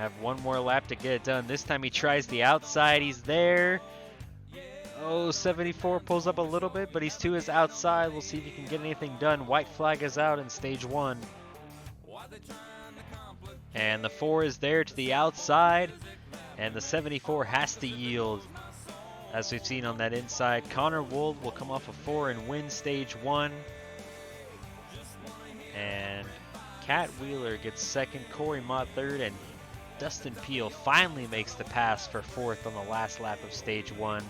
have one more lap to get it done. This time he tries the outside. He's there. Oh, 74 pulls up a little bit, but he's to his outside. We'll see if he can get anything done. White flag is out in stage 1. And the 4 is there to the outside. And the 74 has to yield. As we've seen on that inside, Connor Wold will come off a 4 and win stage 1. And Cat Wheeler gets second, Corey Mott third, and Dustin Peel finally makes the pass for 4th on the last lap of stage 1.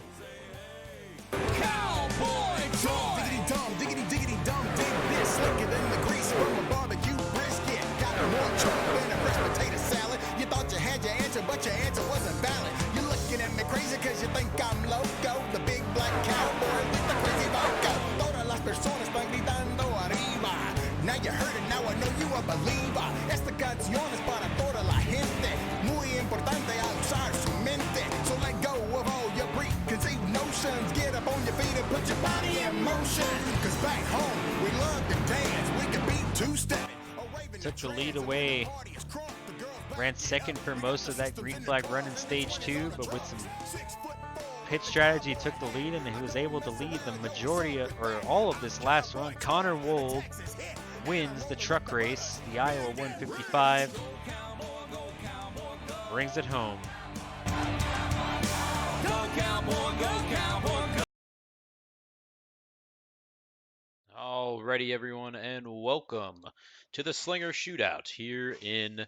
Cowboy Troy! Diggity dum, diggity diggity dum, dig this, slicker than the grease from a barbecue brisket. Got more chalk than a fresh potato salad. You thought you had your answer, but your answer wasn't valid. You're looking at me crazy cause you think I'm loco. The big black cowboy with the crazy vodka. Todas las personas están gritando arriba. Now you heard it, now I know you a believer. Esta canción es para toda la gente. Muy importante a usar su mente. So let go of all your preconceived notions. Get up on your feet and put your body in motion. Cause back home, we love to dance. We can be two-stepping. Took the lead away. Ran second for most of that green flag run in stage 2, but with some pit strategy took the lead, and he was able to lead the majority of, or all of this last run. Connor Wold wins the truck race, the Iowa 155, brings it home. Go Cowboy, go Cowboy, go. Alrighty, everyone, and welcome to the Slinger Shootout here in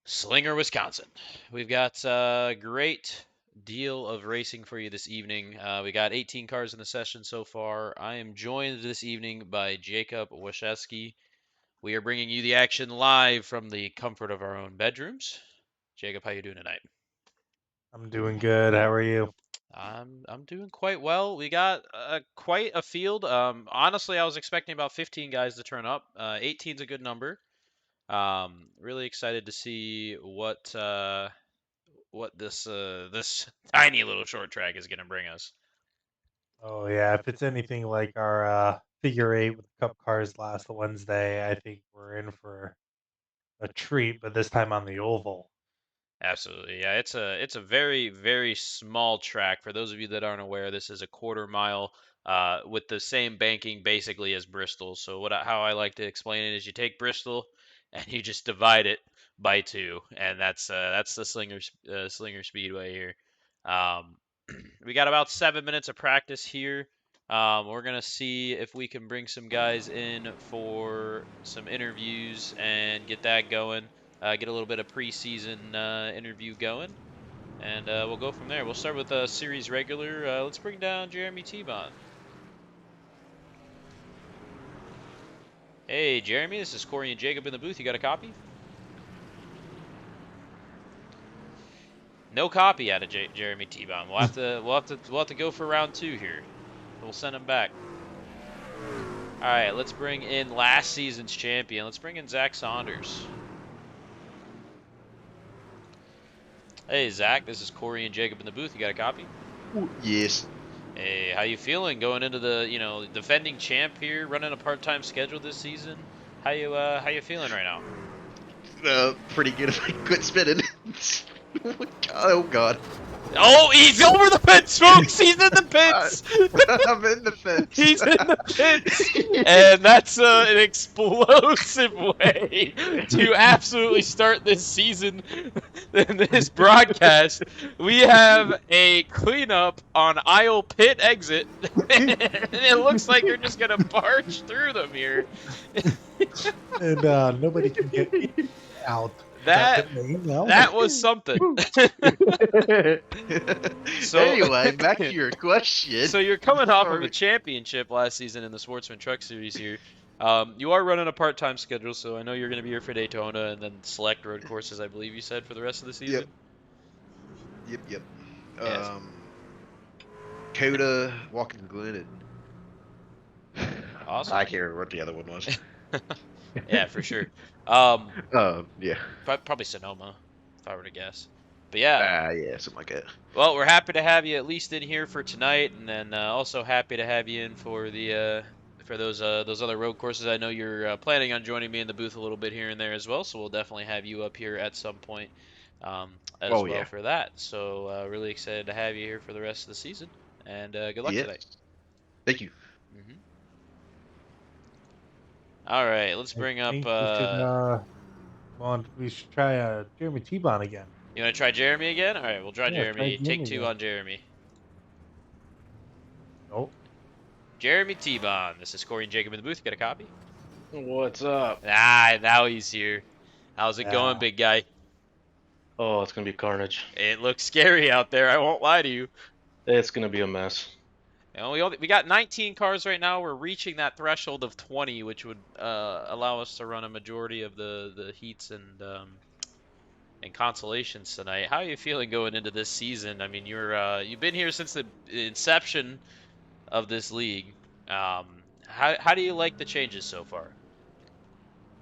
Slinger, Wisconsin. We've got a great deal of racing for you this evening. We got 18 cars in the session so far. I am joined this evening by Jacob Waszewski. We are bringing you the action live from the comfort of our own bedrooms. Jacob, how you doing tonight? I'm doing good. How are you? I'm doing quite well. We got quite a field. Honestly, I was expecting about 15 guys to turn up. 18's a good number. Really excited to see what this tiny little short track is going to bring us. Oh yeah, if it's anything like our figure 8 with Cup cars last Wednesday, I think we're in for a treat, but this time on the oval. Absolutely, yeah. It's a very, very small track. For those of you that aren't aware, this is a quarter mile with the same banking basically as Bristol. So how I like to explain it is you take Bristol and you just divide it by 2, and that's the Slinger Speedway here. We got about 7 minutes of practice here. We're gonna see if we can bring some guys in for some interviews and get that going. Get a little bit of preseason interview going, and we'll go from there. We'll start with a series regular. Let's bring down Jeremy Tebon. Hey, Jeremy, this is Corey and Jacob in the booth. You got a copy? No copy out of Jeremy Tebon. We'll have to go for round 2 here. We'll send him back. All right, let's bring in last season's champion. Let's bring in Zack Saunders. Hey, Zach, this is Corey and Jacob in the booth. You got a copy? Yes. Hey, how you feeling going into the defending champ here, running a part-time schedule this season? How you feeling right now? Pretty good if I quit spinning. Oh God. Oh, he's over the fence, folks! He's in the pits! I'm in the fence. He's in the pits! And that's an explosive way to absolutely start this season, this broadcast. We have a cleanup on aisle pit exit, and it looks like you're just going to barge through them here. And nobody can get out. That was something. So anyway, back to your question. So you're coming off of a championship last season in the Sportsman Truck Series here. You are running a part-time schedule, so I know you're going to be here for Daytona and then select road courses, I believe you said, for the rest of the season. Yep. Yes. Coda, Watkins Glen, and Awesome. I can't remember what the other one was. Yeah, for sure. Yeah. Probably Sonoma, if I were to guess. But yeah. Yeah, something like that. Well, we're happy to have you at least in here for tonight, and then also happy to have you in for the for those other road courses. I know you're planning on joining me in the booth a little bit here and there as well, so we'll definitely have you up here at some point as Oh, well yeah. for that. So really excited to have you here for the rest of the season, and good luck Yes. tonight. Thank you. All right, let's I bring up. think we should try Jeremy Tebon again. You want to try Jeremy again? All right, we'll try Yeah, try Jeremy. Take Jeremy two again. on Jeremy. Nope. Jeremy Tebon. This is Corey and Jacob in the booth. Get a copy? What's up? Ah, now he's here. How's it going, Yeah. big guy? Oh, it's gonna be carnage. It looks scary out there. I won't lie to you. It's gonna be a mess. You know, we got 19 cars right now. We're reaching that threshold of 20, which would allow us to run a majority of the heats and consolations tonight. How are you feeling going into this season? I mean, you've been here since the inception of this league. How do you like the changes so far?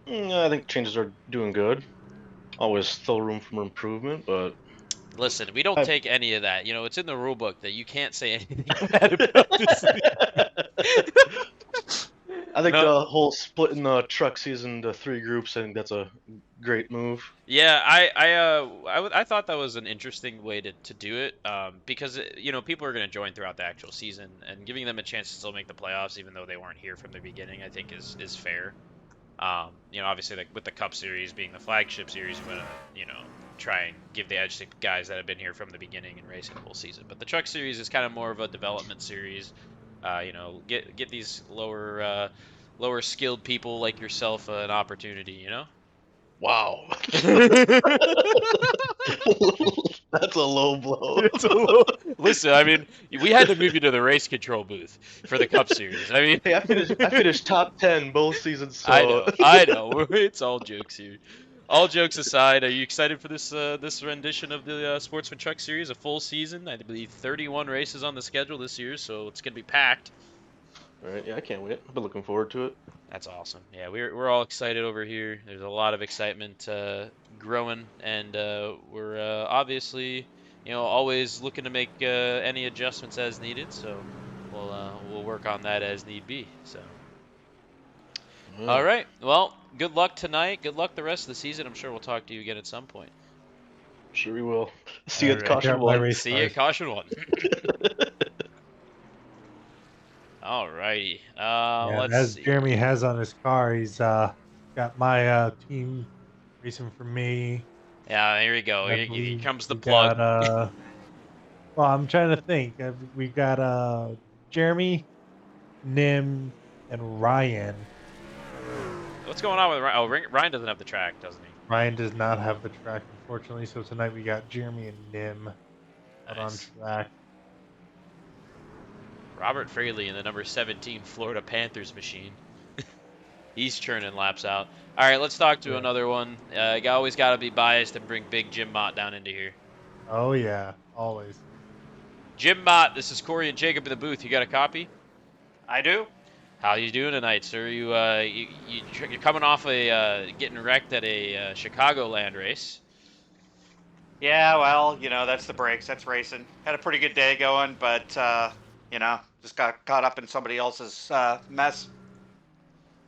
I think changes are doing good. Always still room for improvement, but Listen, we don't I- take any of that. You know, it's in the rule book that you can't say anything bad about this league. I think No. the whole splitting the truck season to 3 groups, I think that's a great move. Yeah, I thought that was an interesting way to do it, because you know, people are going to join throughout the actual season, and giving them a chance to still make the playoffs even though they weren't here from the beginning, I think is fair. You know, obviously, like with the Cup Series being the flagship series, you want to, you know, try and give the edge to guys that have been here from the beginning and racing the whole season. But the Truck Series is kind of more of a development series. You know, get these lower skilled people like yourself an opportunity. You know. Wow. That's a low blow. Listen, I mean, we had to move you to the race control booth for the Cup Series. I mean, Hey, I finished top 10 both seasons, so I know. It's all jokes here. All jokes aside, are you excited for this rendition of the Sportsman Truck Series? A full season, I believe 31 races on the schedule this year, so it's gonna be packed. All right, yeah, I can't wait. I've been looking forward to it. That's awesome. Yeah, we're all excited over here. There's a lot of excitement growing, and we're obviously, you know, always looking to make any adjustments as needed. So we'll work on that as need be. So. All right. Well, good luck tonight. Good luck the rest of the season. I'm sure we'll talk to you again at some point. Sure we will. See you at Alright, caution got my 1. race See you at cars. caution 1. All righty. Yeah, Let's as see. Jeremy has on his car, he's got my team racing for me. Yeah, here we go. I Here believe comes the we plug. got, well, I'm trying to think. We got Jeremy, Nim, and Ryan. What's going on with Ryan? Oh, Ryan doesn't have the track, doesn't he? Ryan does not have the track, unfortunately. So tonight we got Jeremy and Nim out on Nice. track. Robert Fraley in the number 17 Florida Panthers machine. He's churning laps out. All right, let's talk to Yeah. another one. You always got to be biased and bring big Jim Mott down into here. Oh yeah, always. Jim Mott, this is Corey and Jacob in the booth. You got a copy? I do. How you doing tonight, sir? You're coming off getting wrecked at a Chicagoland race. Yeah, well, you know, that's the breaks. That's racing. Had a pretty good day going, but, you know, just got caught up in somebody else's mess.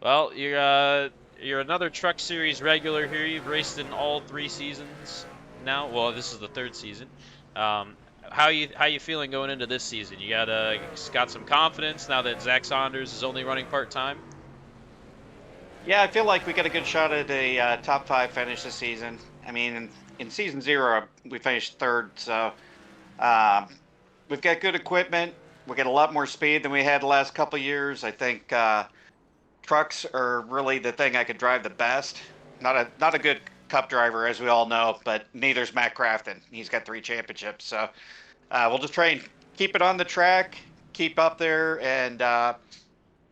Well, you're another Truck Series regular here. You've raced in all 3 seasons now. Well, this is the 3rd season. How you feeling going into this season? You got some confidence now that Zack Saunders is only running part-time? Yeah, I feel like we got a good shot at a top 5 finish this season. I mean, in season 0, we finished 3rd, so we've got good equipment. We got a lot more speed than we had the last couple years. I think trucks are really the thing I could drive the best. Not a good Cup driver, as we all know, but neither's Matt Crafton. He's got 3 championships, so we'll just try and keep it on the track, keep up there, and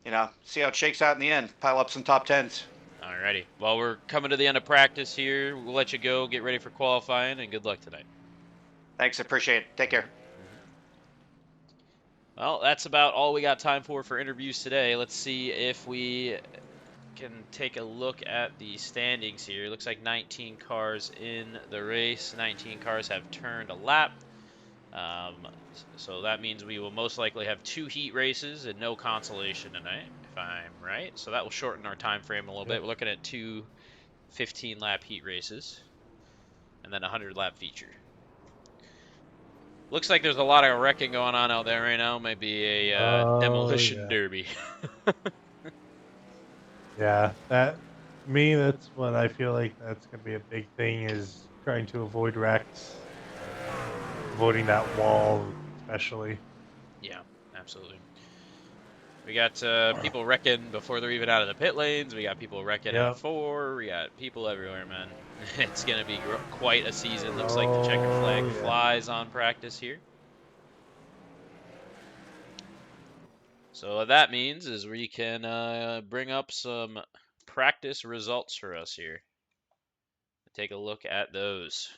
you know, see how it shakes out in the end. Pile up some top 10s. Alrighty. Well, we're coming to the end of practice here. We'll let you go. Get ready for qualifying, and good luck tonight. Thanks, appreciate it. Take care. Well, that's about all we got time for interviews today. Let's see if we can take a look at the standings here. Looks like 19 cars in the race. 19 cars have turned a lap. So that means we will most likely have 2 heat races and no consolation tonight, if I'm right. So that will shorten our time frame a little bit. We're looking at 2 15-lap heat races and then a 100-lap feature. Looks like there's a lot of wrecking going on out there right now. Maybe a demolition derby. Yeah, that's what I feel like that's going to be a big thing, is trying to avoid wrecks, avoiding that wall especially. Yeah, absolutely. We got people wrecking before they're even out of the pit lanes. We got people wrecking at 4. We got people everywhere, man. It's going to be quite a season. Looks like the checker flag flies on practice here. So what that means is we can bring up some practice results for us here. Take a look at those.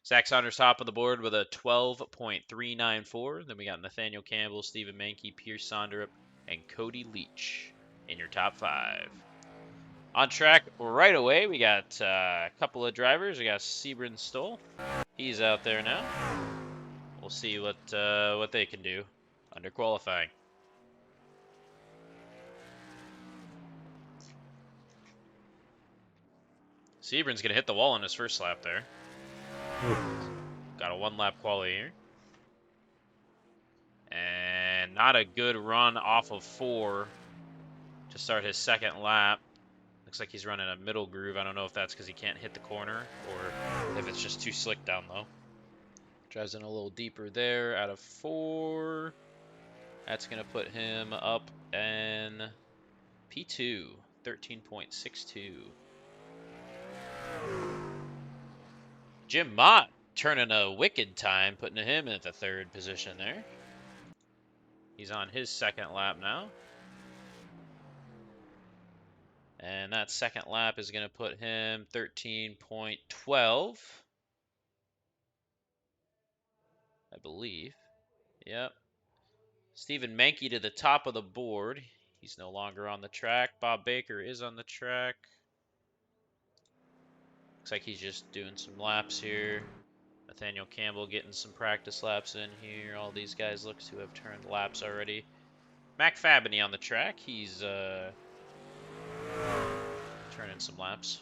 Zack Saunders top of the board with a 12.394. Then we got Nathaniel Campbell, Stephen Menke, Pierce Sonderup, and Cody Leach in your top 5. On track right away, we got a couple of drivers. We got Sebring Stoll. He's out there now. We'll see what they can do under qualifying. Sebring's going to hit the wall on his first lap there. Got a 1-lap quali here. And not a good run off of 4 to start his second lap. Looks like he's running a middle groove. I don't know if that's because he can't hit the corner or if it's just too slick down low. Drives in a little deeper there out of 4. That's going to put him up in P2, 13.62. Jim Mott turning a wicked time, putting him at the 3rd position there. He's on his second lap now. And that second lap is going to put him 13.12. I believe. Yep. Stephen Menke to the top of the board. He's no longer on the track. Bob Baker is on the track. Looks like he's just doing some laps here. Nathaniel Campbell getting some practice laps in here. All these guys look to have turned laps already. Mac Fabney on the track. He's turning some laps.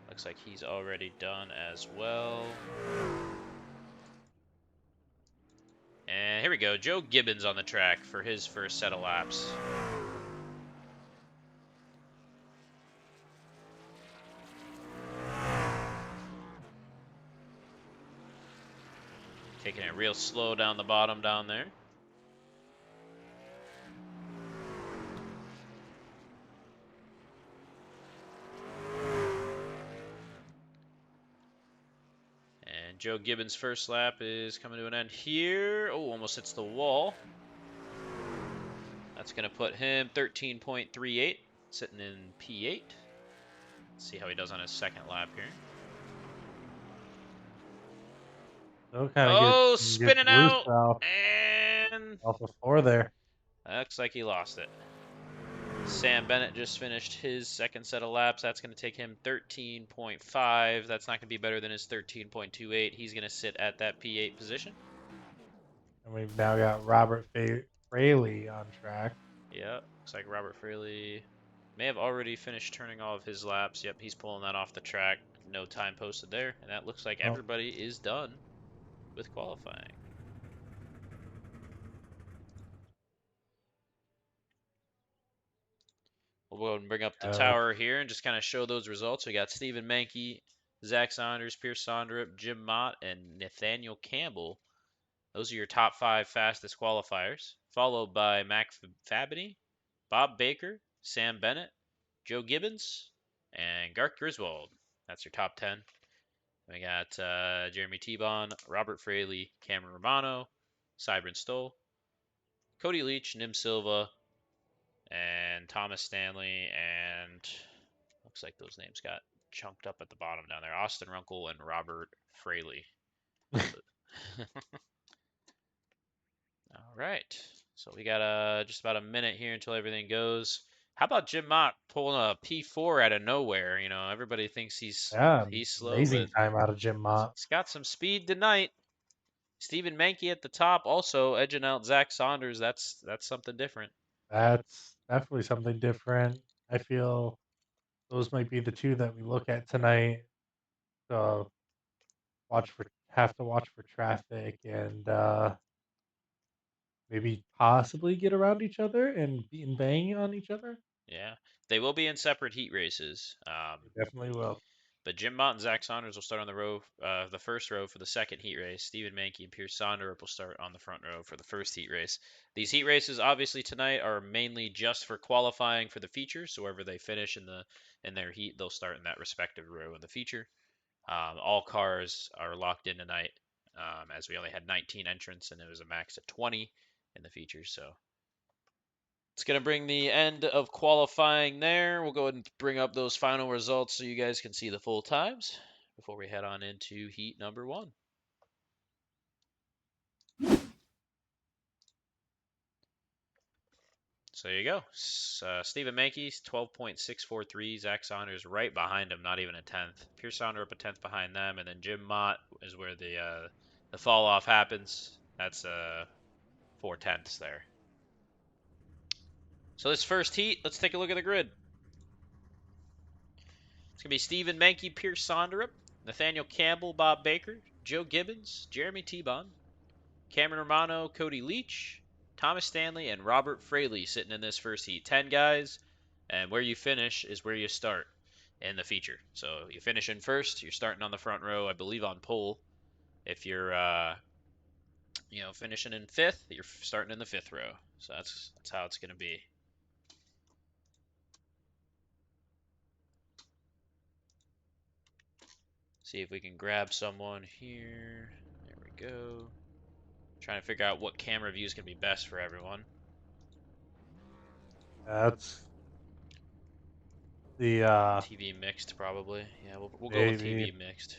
Looks like he's already done as well. And here we go. Joe Gibbons on the track for his first set of laps. Taking it real slow down the bottom down there. And Joe Gibbons' first lap is coming to an end here. Oh, almost hits the wall. That's going to put him 13.38, sitting in P8. Let's see how he does on his second lap here. Oh, spinning out, and off of 4 there. Looks like he lost it. Sam Bennett just finished his second set of laps. That's going to take him 13.5. That's not going to be better than his 13.28. He's going to sit at that P8 position. And we've now got Robert Fraley on track. Yeah, looks like Robert Fraley may have already finished turning all of his laps. Yep, he's pulling that off the track. No time posted there. And that looks like everybody is done with qualifying. We'll go ahead and bring up the tower here and just kind of show those results. We got Stephen Menke, Zack Saunders, Pierce Sonderup, Jim Mott, and Nathaniel Campbell. Those are your top 5 fastest qualifiers, followed by Mac Fabney, Bob Baker, Sam Bennett, Joe Gibbons, and Garth Griswold. That's your top 10. We got Jeremy Tebon, Robert Fraley, Cameron Romano, Sebring Stoll, Cody Leach, Nim Silva, and Thomas Stanley, and looks like those names got chunked up at the bottom down there. Austin Runkle and Robert Fraley. All right. So we got just about a minute here until everything goes. How about Jim Mott pulling a P4 out of nowhere. You know, everybody thinks he's slow, amazing but time out of Jim Mott. he's got some speed tonight. Stephen Menke at the top, also edging out Zack Saunders. That's something different. That's definitely something different. I feel those might be the two that we look at tonight. So have to watch for traffic and maybe possibly get around each other and bang on each other. Yeah, they will be in separate heat races. They definitely will. But Jim Mott and Zack Saunders will start on the first row for the second heat race. Stephen Menke and Pierce Sonderup will start on the front row for the first heat race. These heat races, obviously tonight, are mainly just for qualifying for the feature. So wherever they finish in their heat, they'll start in that respective row in the feature. All cars are locked in tonight, as we only had 19 entrants and it was a max of 20 in the feature. So it's going to bring the end of qualifying there. We'll go ahead and bring up those final results so you guys can see the full times before we head on into heat number 1. So there you go. Stephen Menke's 12.643. Zack Saunders right behind him, not even a 10th. Pierce Saunder up a 10th behind them, and then Jim Mott is where the fall off happens. That's 4/10ths there. So this first heat, let's take a look at the grid. It's going to be Stephen Menke, Pierce Sonderup, Nathaniel Campbell, Bob Baker, Joe Gibbons, Jeremy Tebon, Cameron Romano, Cody Leach, Thomas Stanley, and Robert Fraley sitting in this first heat. 10 guys, and where you finish is where you start in the feature. So you finish in first, you're starting on the front row, I believe on pole. If you're finishing in 5th, you're starting in the 5th row. So that's how it's going to be. See if we can grab someone here. There we go. Trying to figure out what camera view is going to be best for everyone. That's the TV mixed, probably. Yeah, we'll go with TV mixed.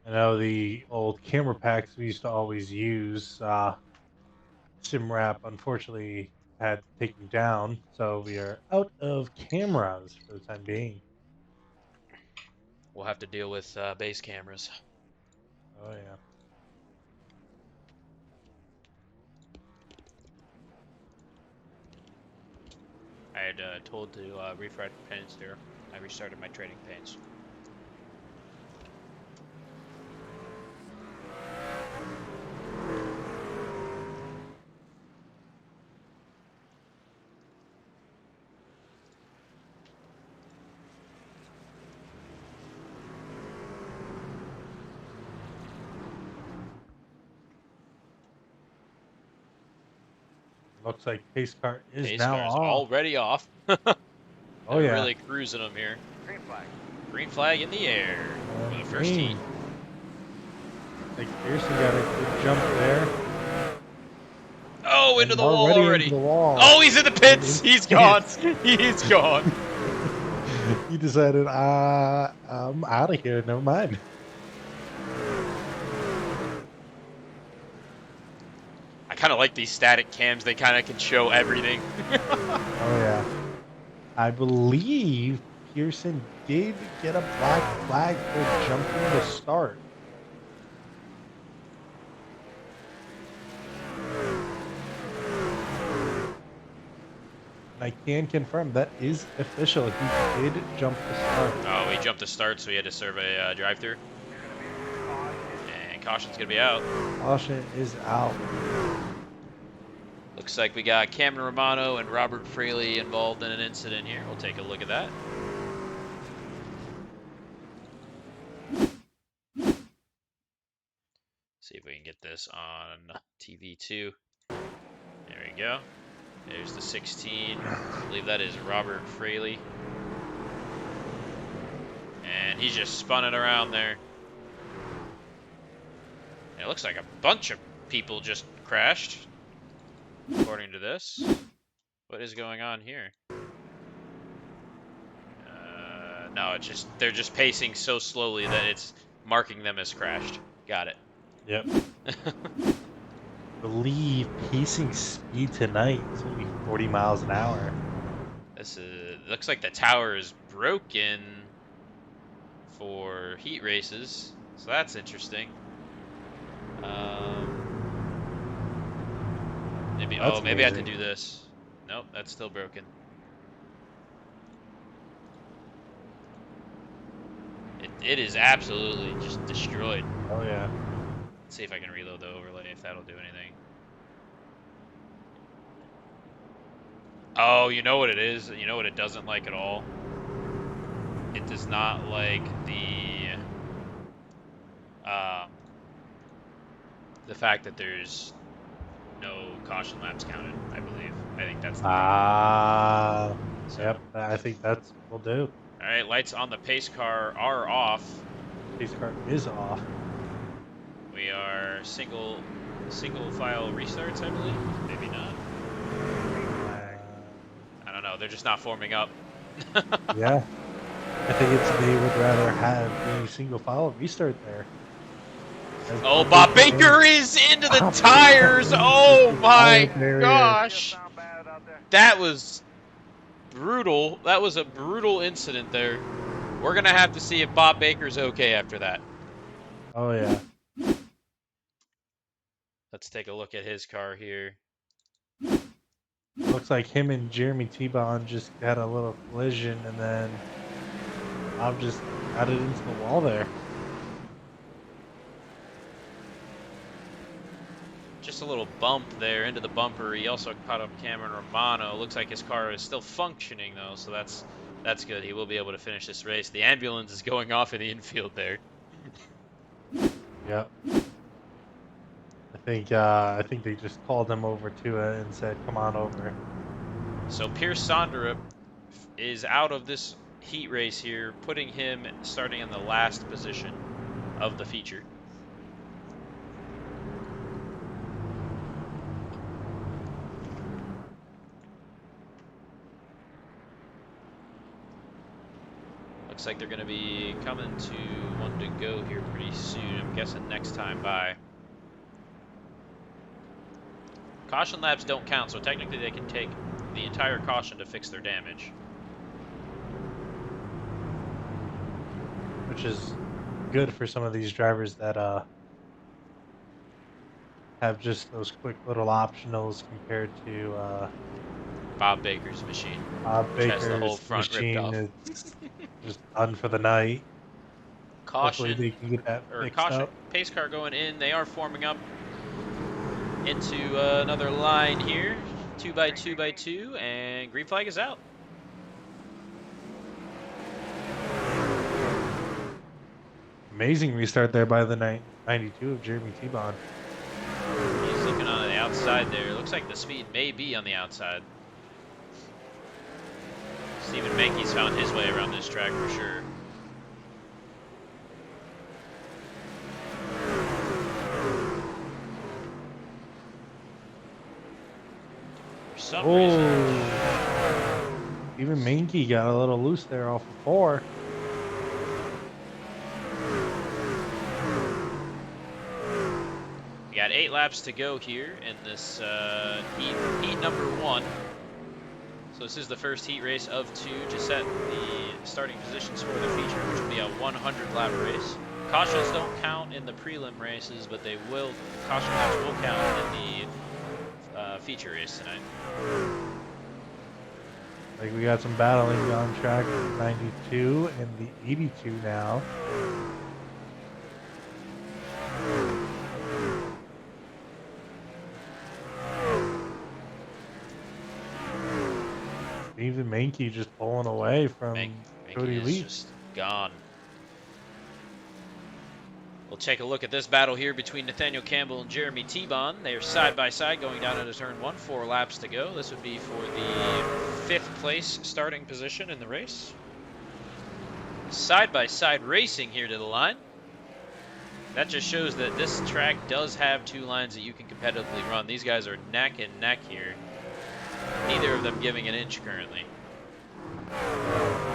I know the old camera packs we used to always use. SimWrap unfortunately had taken down, so we are out of cameras for the time being. We'll have to deal with base cameras. Oh yeah. I had told to refresh paints there. I restarted my trading paints. Looks like pace car is Pace now car's off. already off. Oh yeah. Really cruising them here. Green flag. Green flag in the air for the first heat. Like Pearson got a good jump there. Oh, into the wall already. Into the wall. Oh, he's in the pits. He's gone. He's gone. He decided, I'm out of here. Never mind. I kind of like these static cams. They kind of can show everything. Oh yeah. I believe Pearson did get a black flag for jumping the start. I can confirm that is official. He did jump the start. Oh, he jumped the start, so he had to serve a drive-through. And caution's going to be out. Caution is out. Looks like we got Cameron Romano and Robert Fraley involved in an incident here. We'll take a look at that. See if we can get this on TV2. There we go. There's the 16. I believe that is Robert Fraley. And he's just spun it around there. It looks like a bunch of people just crashed, according to this. What is going on here? No, they're just pacing so slowly that it's marking them as crashed. Got it. Yep. believe pacing speed tonight is going to be 40 miles an hour. This looks like the tower is broken for heat races, so that's interesting. Maybe That's maybe I have to amazing. do this. Nope, that's still broken. It is absolutely just destroyed. Oh yeah. Let's see if I can reload the overlay, if that'll do anything. Oh, you know what it is? You know what it doesn't like at all? It does not like the fact that there's no caution laps counted, I believe. I think that's the problem. Ah. So, Yep. I think that's will do. all right, lights on the pace car are off. Pace car is off. We are single file restarts, I believe. Maybe not. I don't know. They're just not forming up. Yeah. I think it's they would rather have a single file restart there. Oh, Bob Baker is into the tires. Oh my gosh. That was brutal. That was a brutal incident there. We're going to have to see if Bob Baker's okay after that. Oh yeah. Let's take a look at his car here. Looks like him and Jeremy Tebon just had a little collision, and then Bob just got it into the wall there. Just a little bump there into the bumper. He also caught up Cameron Romano. Looks like his car is still functioning though, so that's good. He will be able to finish this race. The ambulance is going off in the infield there. Yep. I think they just called him over to it and said, "Come on over." So Pierce Sonderup is out of this heat race here, putting him starting in the last position of the feature. Looks like they're going to be coming to one to go here pretty soon. I'm guessing next time by. Caution laps don't count, so technically they can take the entire caution to fix their damage. Which is good for some of these drivers that have just those quick little optionals compared to Bob Baker's machine. Bob Which has the Baker's whole front ripped machine. off. Is just done for the night. Hopefully Caution, they can get that or fixed caution, up. pace car going in. They are forming up into another line here. 2x2x2, and green flag is out. Amazing restart there by the 92 of Jeremy Tebon. He's looking on the outside there. Looks like the speed may be on the outside. Stephen Menke's found his way around this track for sure. For some reason. Even Menke got a little loose there off of 4. We got 8 laps to go here in this heat number 1. So this is the first heat race of 2 to set the starting positions for the feature, which will be a 100-lap race. Cautions don't count in the prelim races, but they will. Caution laps will count in the feature race tonight. Like we got some battling on track with 92 and the 82 now. Even Menke just pulling away from Cody Menke is Leach. just gone. We'll take a look at this battle here between Nathaniel Campbell and Jeremy Tebon. They are side by side going down into turn 1. 4 laps to go. This would be for the 5th place starting position in the race. Side by side racing here to the line. That just shows that this track does have 2 lines that you can competitively run. These guys are neck and neck here. Neither of them giving an inch currently.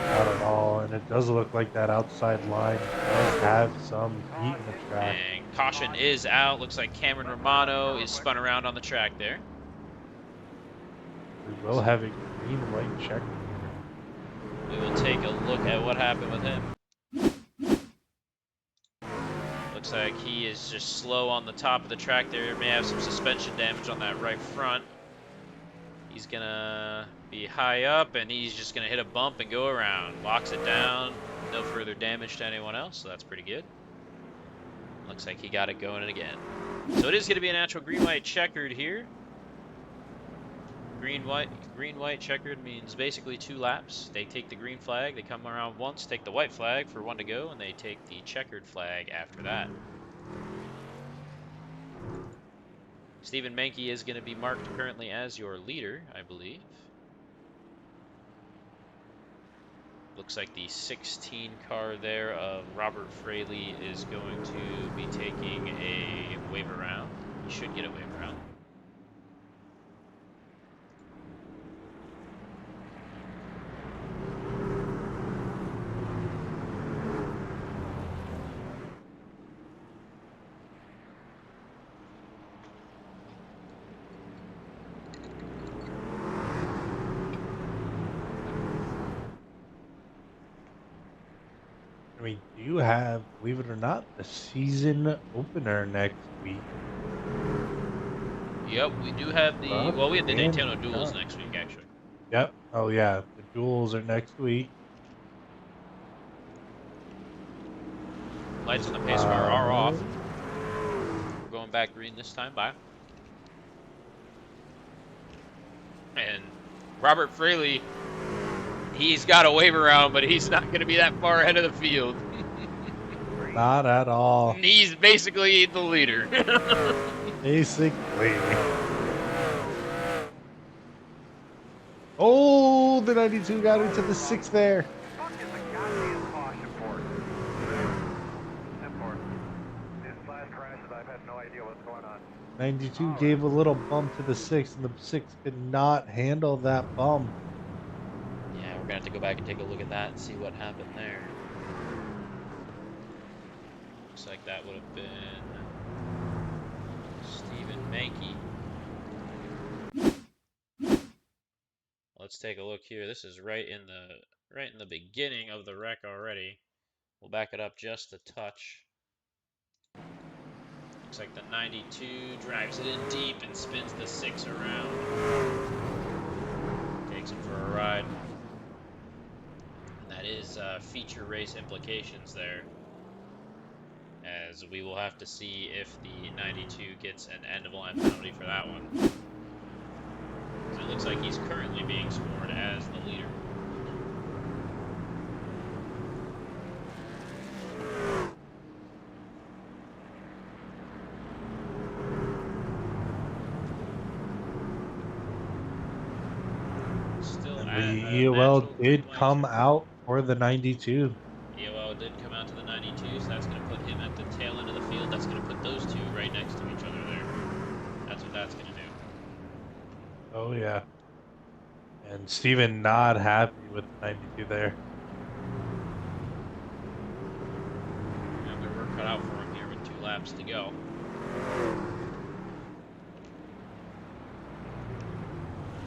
Not at all, and it does look like that outside line does have some heat in the track. And caution is out. Looks like Cameron Romano is spun around on the track there. We will have a green-white check. We will take a look at what happened with him. Looks like he is just slow on the top of the track there. May have some suspension damage on that right front. He's gonna be high up, and he's just gonna hit a bump and go around. Locks it down. No further damage to anyone else, so that's pretty good. Looks like he got it going again. So it is gonna be a natural green-white checkered here. Green-white checkered means basically 2 laps. They take the green flag, they come around once, take the white flag for 1 to go, and they take the checkered flag after that. Stephen Menke is going to be marked currently as your leader, I believe. Looks like the 16 car there of Robert Fraley is going to be taking a wave around. He should get a wave around. We do have, believe it or not, the season opener next week. Yep, we do have the, well, we have the And Daytona duels next week, actually. Yep. Oh, yeah. The duels are next week. Lights on the pace car are off. We're going back green this time. Bye. And Robert Fraley, he's got a wave around, but he's not going to be that far ahead of the field. Not at all. He's basically the leader. Basically. Oh, the 92 got into the 6 there. 92 gave a little bump to the 6, and the 6 could not handle that bump. Yeah, we're going to have to go back and take a look at that and see what happened there. Looks like that would have been Stephen Menke. Let's take a look here. This is right in the beginning of the wreck already. We'll back it up just a touch. Looks like the 92 drives it in deep and spins the 6 around. Takes him for a ride. And that is feature race implications there, as we will have to see if the 92 gets an end-of-line penalty for that one. So it looks like he's currently being scored as the leader. The EOL did come out for the 92. EOL did come out to the 92, so that's going to put him at the tail end of the field. That's going to put those two right next to each other there. That's what that's going to do. Oh, yeah. And Steven not happy with the 92 there. Have their work cut out for him here with 2 laps to go.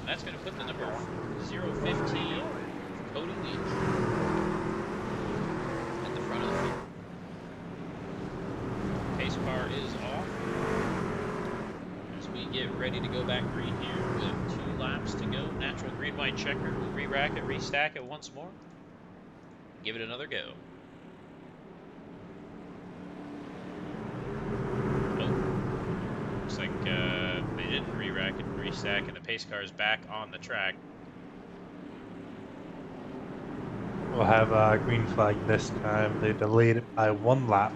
That's going to put the number 015, Cody Leach, at the front of the field. Pace car is off as we get ready to go back green here with 2 laps to go. Natural green-white checker. We'll re-rack it, restack it once more. Give it another go. Looks like they didn't re-rack it and restack, and the pace car is back on the track. We'll have a green flag this time. They delayed it by 1 lap.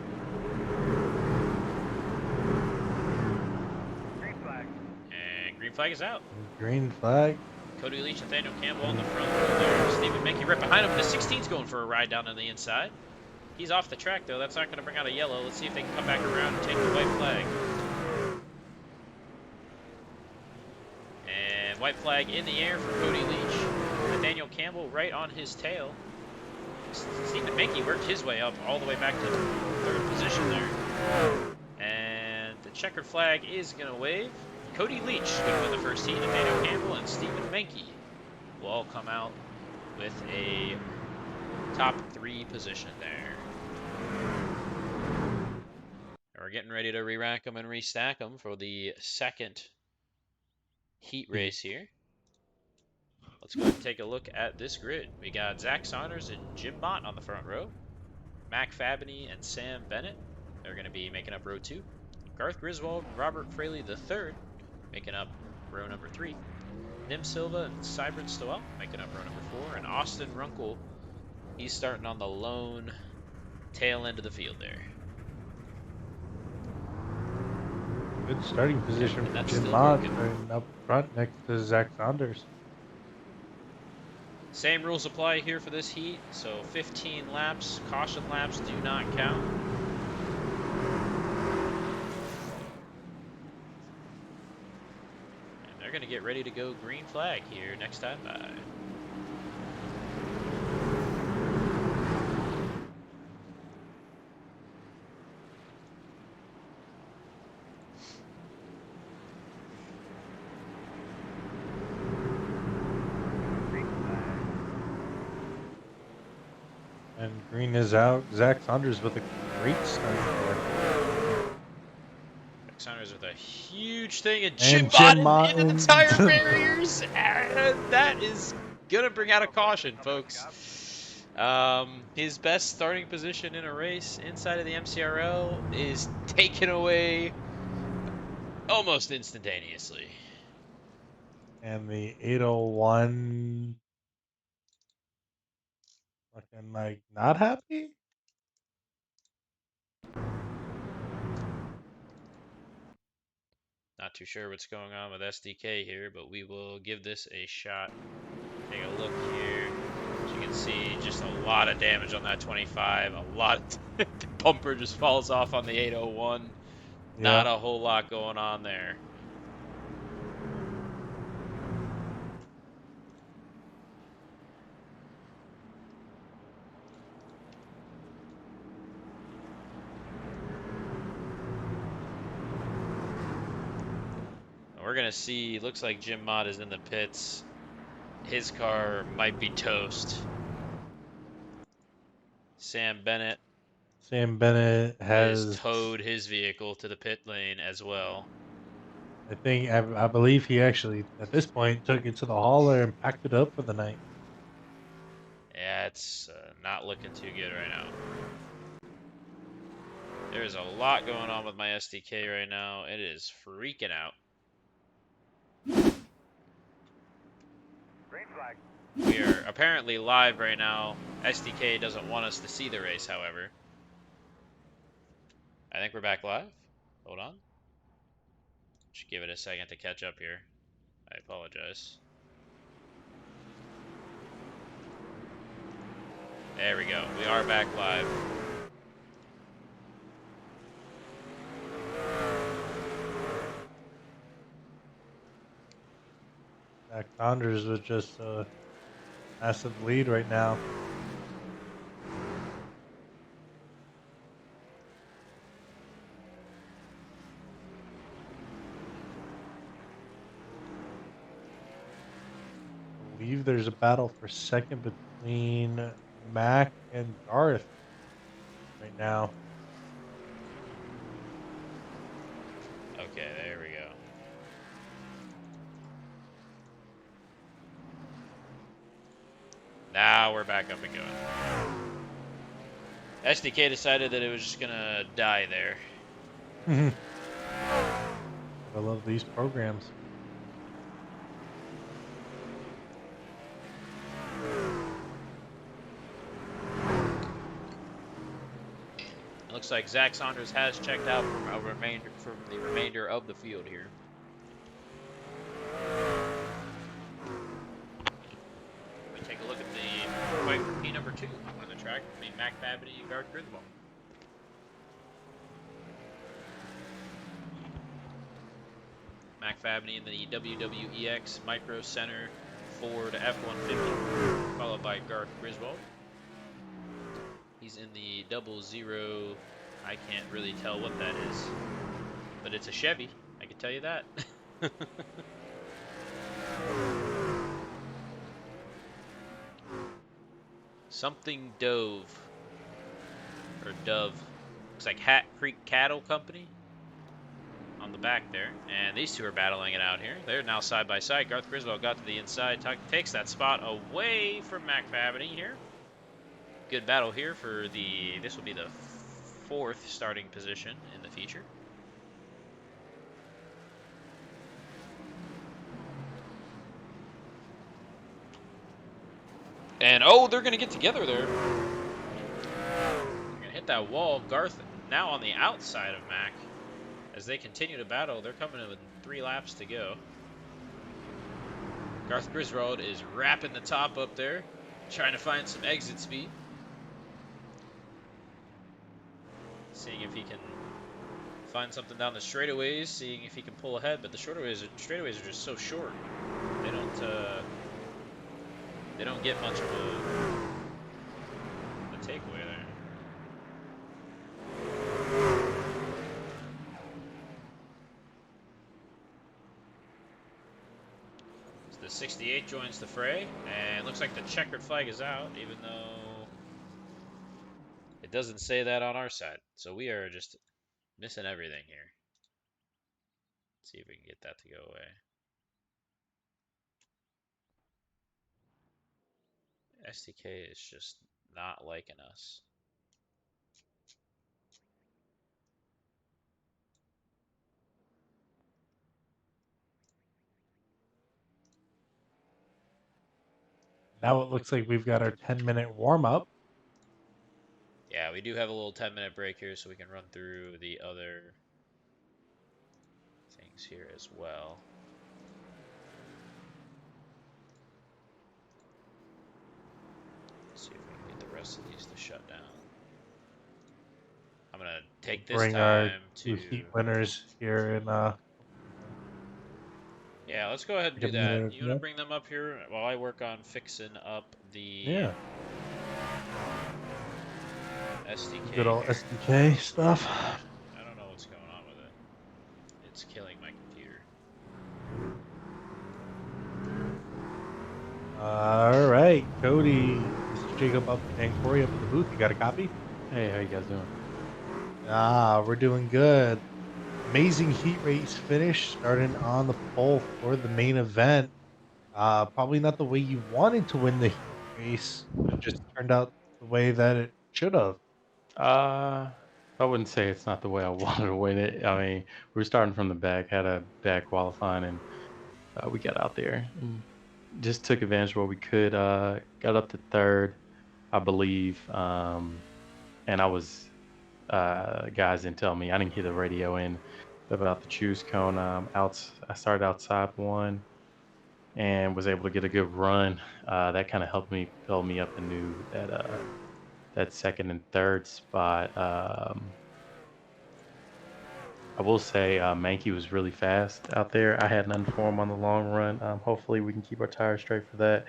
And green flag is out. Green flag. Cody Leach, Nathaniel Campbell on the front row there. Stephen Menke right behind him. The 16's going for a ride down on the inside. He's off the track, though. That's not going to bring out a yellow. Let's see if they can come back around and take the white flag. And white flag in the air for Cody Leach. Nathaniel Campbell right on his tail. Stephen Menke worked his way up all the way back to third position there. And the checkered flag is going to wave. Cody Leach going to win the first heat. Nathaniel Campbell and Stephen Menke will all come out with a top 3 position there. And we're getting ready to re-rack them and restack them for the second heat race here. Let's go ahead and take a look at this grid. We got Zack Saunders and Jim Mott on the front row. Mac Fabney and Sam Bennett are going to be making up row 2. Garth Griswold and Robert Fraley III making up row number 3. Nim Silva and Cybert Stowell making up row number 4. And Austin Runkle, he's starting on the lone tail end of the field there. Good starting position And for that's Jim still Mott working. and up front next to Zack Saunders. Same rules apply here for this heat. So 15 laps, caution laps do not count. And they're going to get ready to go green flag here next time by. And green is out. Zack Saunders with a great start there. Zack Saunders with a huge thing, and And Jim Jim Mott into the Mott tire in- barriers, and that is gonna bring out a caution, folks. His best starting position in a race inside of the MCRL is taken away almost instantaneously. And the 801 looking like not happy. Not too sure what's going on with SDK here, but we will give this a shot. Take a look here. As you can see, just a lot of damage on that 25. A lot of the bumper just falls off on the 801. Not a whole lot going on there. We're going to see, looks like Jim Mott is in the pits. His car might be toast. Sam Bennett has towed his vehicle to the pit lane as well. I believe he actually at this point took it to the hauler and packed it up for the night. Yeah, it's not looking too good right now. There's a lot going on with my SDK right now. It is freaking out. We are apparently live right now. SDK doesn't want us to see the race, however. I think we're back live. Hold on. Just give it a second to catch up here. I apologize. There we go. We are back live. Zack Saunders with just a massive lead right now. I believe there's a battle for second between Mac and Garth right now. Okay, there we go. Now we're back up and going. SDK decided that it was just gonna die there. I love these programs. Looks like Zack Saunders has checked out from the remainder of the field here. We take a look at the fight for P number 2 on the track between Mac Fabney and Garth Griswold. Mac Fabney in the WWEX Micro Center Ford F-150, followed by Garth Griswold. He's in the 00. I can't really tell what that is, but it's a Chevy. I can tell you that. Something Dove or Dove. Looks like Hat Creek Cattle Company on the back there. And these two are battling it out here. They're now side by side. Garth Griswold got to the inside, takes that spot away from Mac Babbitt here. Good battle here for this will be the 4th starting position in the feature. And oh, they're gonna get together there. They're gonna hit that wall. Garth now on the outside of Mac. As they continue to battle, they're coming in with 3 laps to go. Garth Griswold is wrapping the top up there, trying to find some exit speed. Seeing if he can find something down the straightaways, seeing if he can pull ahead, but the straightaways are just so short. They don't get much of a takeaway there. So the 68 joins the fray, and looks like the checkered flag is out, even though it doesn't say that on our side. So we are just missing everything here. Let's see if we can get that to go away. STK is just not liking us. Now it looks like we've got our 10-minute warm-up. Yeah, we do have a little 10-minute break here, so we can run through the other things here as well. Let's see if we can get the rest of these to shut down. I'm gonna take this Bring our time 2 to heat winners here in yeah, let's go ahead and like do a minute that. or You wanna two. bring them up here while I work on fixing up the Yeah. SDK Good old here. SDK stuff. I don't know what's going on with it. It's killing my computer. All right, Cody, Mr. Jacob up and Corey up in the booth. You got a copy? Hey, how you guys doing? We're doing good. Amazing heat race finish, starting on the pole for the main event. Probably not the way you wanted to win the heat race, but it just turned out the way that it should have. I wouldn't say it's not the way I wanted to win it. I mean, we were starting from the back, had a bad qualifying, and we got out there and just took advantage of what we could. Got up to 3rd, I believe, and I was guys didn't tell me. I didn't hear the radio in about the choose cone. I started outside 1 and was able to get a good run. That kind of helped me build me up into that 2nd and 3rd spot. I will say Menke was really fast out there. I had nothing for him on the long run. Hopefully we can keep our tires straight for that.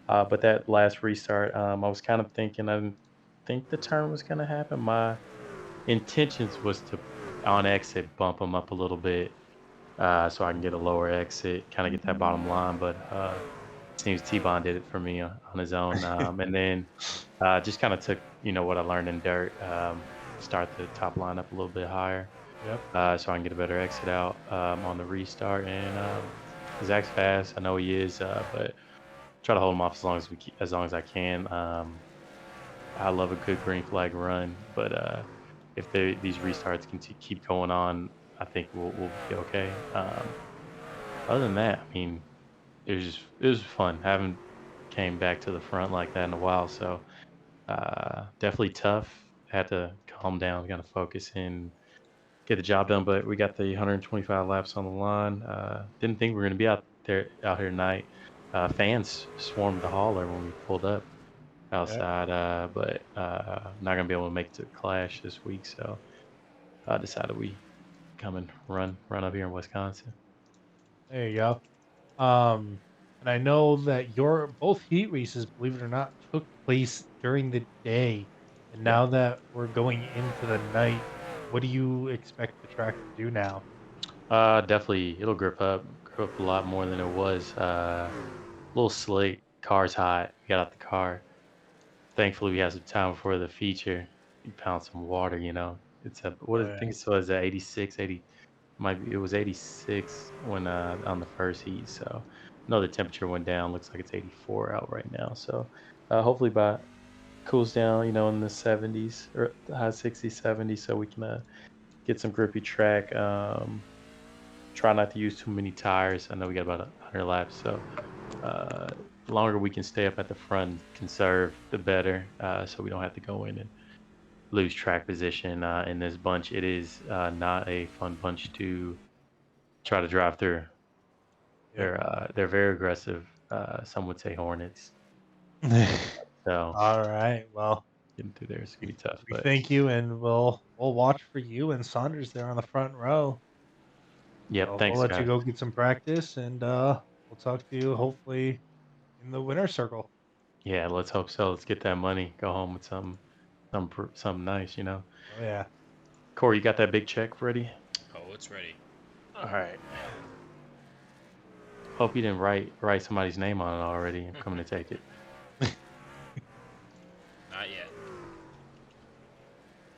But that last restart, I was kind of thinking, I didn't think the turn was going to happen. My intentions was to, on exit, bump him up a little bit so I can get a lower exit, kind of get that bottom line. But it seems Tebon did it for me on his own. And then just kind of took, what I learned in dirt, start the top line up a little bit higher. Yep. So I can get a better exit out on the restart. And Zach's fast, I know he is, but try to hold him off as long as I can. I love a good green flag run, but if these restarts can keep going on, I think we'll be okay. Other than that, I mean, it was fun. Haven't came back to the front like that in a while, so definitely tough. Had to calm down, kind of focus in, get the job done. But we got the 125 laps on the line. Didn't think we were going to be out here tonight. Fans swarmed the hauler when we pulled up outside, but not going to be able to make it to Clash this week. So I decided we come and run up here in Wisconsin. There you go. And I know that your both heat races, believe it or not, took place during the day. And now that we're going into the night, what do you expect the track to do now? Definitely, it'll grip up a lot more than it was. A little slick, car's hot. We got out the car. Thankfully, we had some time before the feature. We found some water, you know. It's a what Oh, I yeah. think it was 86, 80. It was 86 when on the first heat. So I know the temperature went down. Looks like it's 84 out right now. So hopefully by cools down, you know, in the 70s or the high 60s, 70s, so we can get some grippy track. Try not to use too many tires. I know we got about 100 laps, so uh, the longer we can stay up at the front and conserve, the better. So we don't have to go in and lose track position in this bunch. It is not a fun bunch to try to drive through. Yep. They're very aggressive. Some would say hornets. So All right. Well, getting through there is gonna be tough. we But thank you, and we'll watch for you and Saunders there on the front row. yep, So we'll thanks, let you Scott. go get some practice, and we'll talk to you hopefully in the winner's circle. Yeah, let's hope so. Let's get that money. Go home with something nice, you know. Oh yeah. Corey, you got that big check ready? Oh, it's ready. All right. Hope you didn't write somebody's name on it already. I'm coming to take it. Not yet.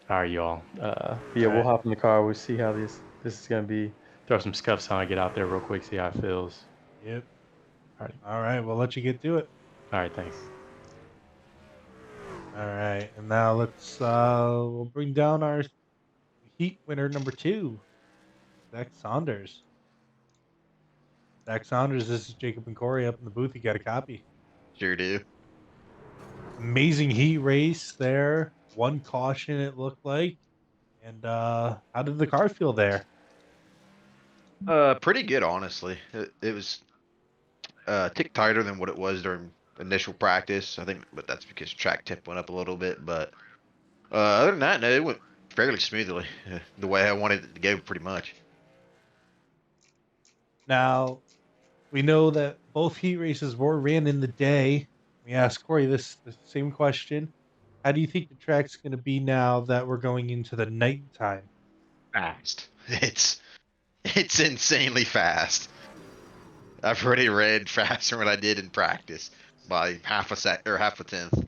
All right, y'all. Yeah, All we'll right. hop in the car. We'll see how this is gonna be. Throw some scuffs on. Get out there real quick. See how it feels. Yep. All right. All right. We'll let you get to it. All right. Thanks. All right. And now we'll bring down our heat winner number 2, Zack Saunders. Zack Saunders, this is Jacob and Corey up in the booth. You got a copy. Sure do. Amazing heat race there. One caution, it looked like. And how did the car feel there? Pretty good, honestly. It was a tick tighter than what it was during initial practice. I think, but that's because track temp went up a little bit. But other than that, no, it went fairly smoothly, the way I wanted it to go, pretty much. Now, we know that both heat races were ran in the day. We asked Corey the same question. How do you think the track's going to be now that we're going into the nighttime? Fast. It's insanely fast. I've already read faster than what I did in practice by half a sec or half a tenth.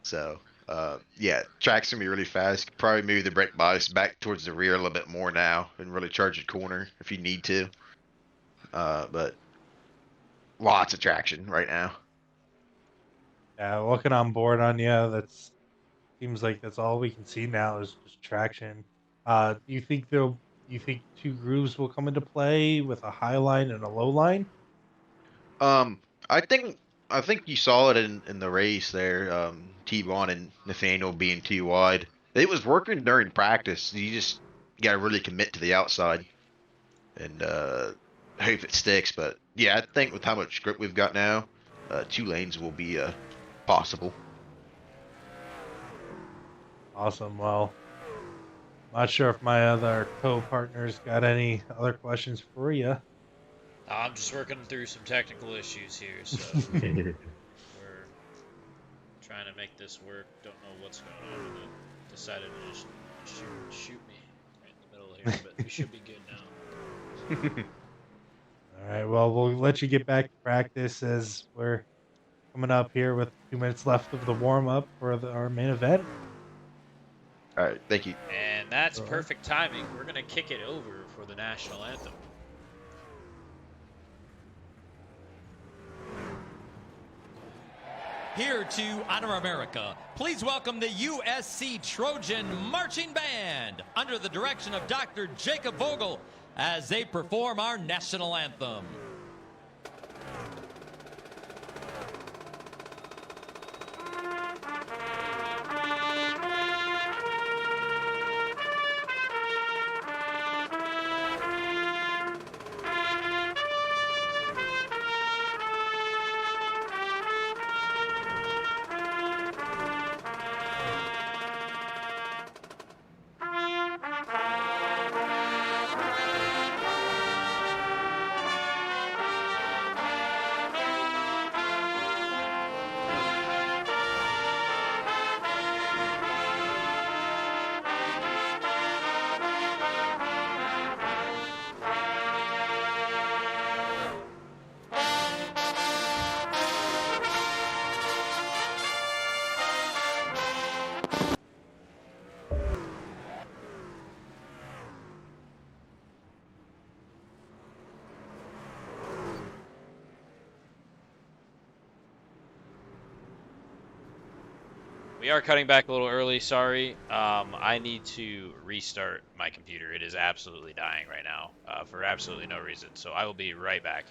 So, yeah, track's gonna be really fast. Could probably move the brake bias back towards the rear a little bit more now and really charge the corner if you need to. But lots of traction right now. Yeah, looking on board on you, that's seems like that's all we can see now is just traction. Do you think two grooves will come into play with a high line and a low line? Um, I think you saw it in the race there. Tebon and Nathaniel being too wide. It was working during practice. You just gotta really commit to the outside and hope it sticks. But yeah, I think with how much grip we've got now, 2 lanes will be possible. Awesome. Well, not sure if my other co-partners got any other questions for you. I'm just working through some technical issues here, so we're trying to make this work. Don't know what's going on with it. Decided to just shoot me right in the middle here, but we should be good now. All right. Well, we'll let you get back to practice as we're coming up here with 2 minutes left of the warm-up for our main event. All right, thank you. And that's Sure. perfect timing. We're going to kick it over for the national anthem. Here to honor America, please welcome the USC Trojan Marching Band under the direction of Dr. Jacob Vogel as they perform our national anthem. We are cutting back a little early. Sorry. I need to restart my computer. It is absolutely dying right now for absolutely no reason. So I will be right back.